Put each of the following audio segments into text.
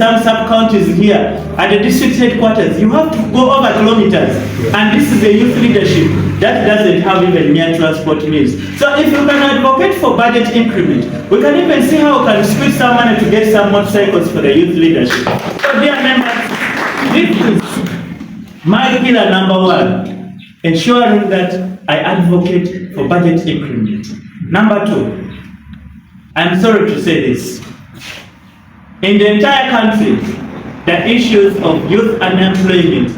some sub-counties here at the district headquarters, you have to go over kilometers. And this is a youth leadership that doesn't have even near transport means. So if you can advocate for budget increment, we can even see how we can squeeze some money to get some motorcycles for the youth leadership. So dear members, this is my pillar number one, ensuring that I advocate for budget increment. Number two, I'm sorry to say this, in the entire country, the issues of youth unemployment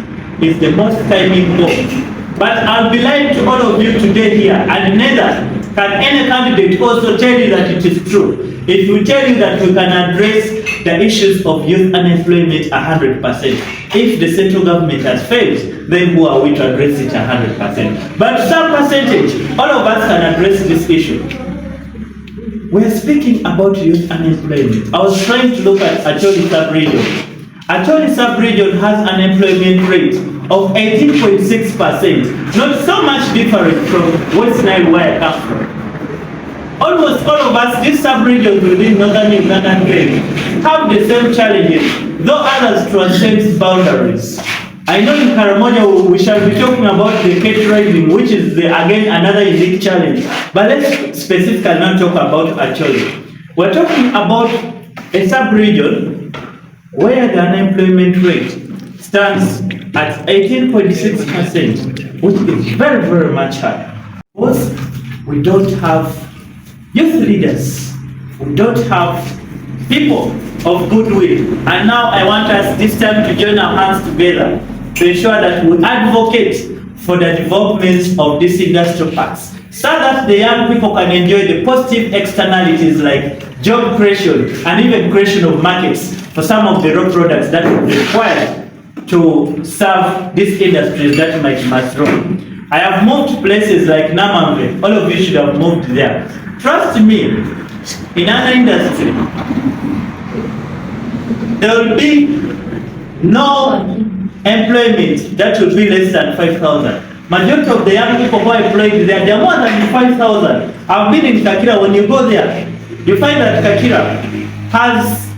is the most timing bomb. But I'll be lying to all of you today here, and neither can any candidate also tell you that it is true. If we tell you that we can address the issues of youth unemployment 100%, if the central government has failed, then who are we to address it 100%? But some percentage, all of us can address this issue. We're speaking about youth unemployment. I was trying to look at Acholi sub-region. Acholi sub-region has an unemployment rate of 18.6%, not so much different from West Nile where I come from. Almost all of us, these sub-regions within northern Uganda have the same challenges, though others transcend boundaries. I know in Karamoja we shall be talking about the catering, which is again another unique challenge. But let's specifically not talk about Acholi. We're talking about a sub-region where the unemployment rate stands at 18.6%, which is very, very much high. Because we don't have youth leaders, we don't have people of goodwill. And now I want us this time to join our hands together to ensure that we advocate for the development of these industrial parks, so that the young people can enjoy the positive externalities like job creation and even creation of markets for some of the raw products that are required to serve these industries that might must run. I have moved to places like Namambe. All of you should have moved there. Trust me, in other industry, there will be no employment that will be less than 5,000. Majority of the young people who are employed there, they are more than 5,000. I've been in Kakira. When you go there, you find that Kakira has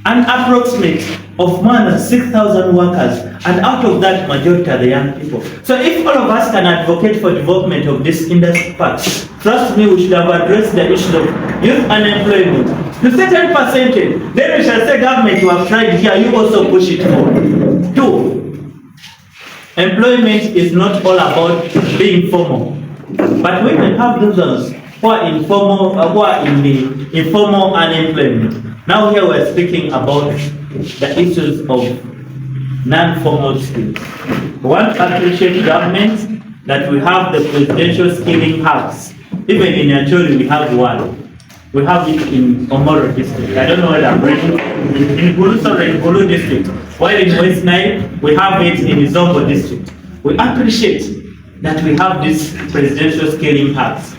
an approximate of more than 6,000 workers, and out of that, majority are the young people. So if all of us can advocate for development of this industry parks, trust me, we should have addressed the issue of youth unemployment to certain percentage. Then we shall say, government, you have tried here, you also push it forward. Two, employment is not all about being formal, but we can have those who are informal, who are in the informal unemployment. Now here we're speaking about the issues of non-formal skills. We want to appreciate government that we have the presidential skilling hubs. Even in Acholi we have one. We have it in Amuru District. I don't know whether I'm reading. In Bulu District. While in West Nile, we have it in Zombo District. We appreciate that we have these presidential skilling hubs.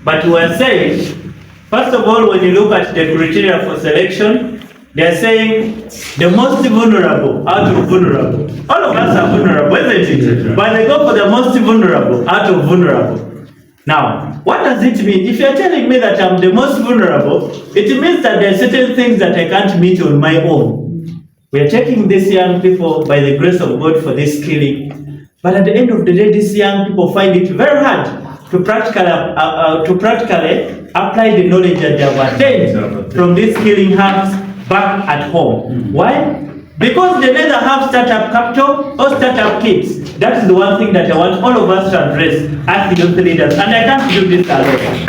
But we are saying, first of all, when you look at the criteria for selection, they are saying the most vulnerable out of vulnerable. All of us are vulnerable, isn't it? But they go for the most vulnerable out of vulnerable. Now, what does it mean? If you're telling me that I'm the most vulnerable, it means that there are certain things that I can't meet on my own. We are taking these young people by the grace of God for this skilling. But at the end of the day, these young people find it very hard to practically apply the knowledge that they have attained from these skilling hubs back at home. Why? Because they neither have startup capital or startup kits. That is the one thing that I want all of us to address as the youth leaders. And I can't do this alone.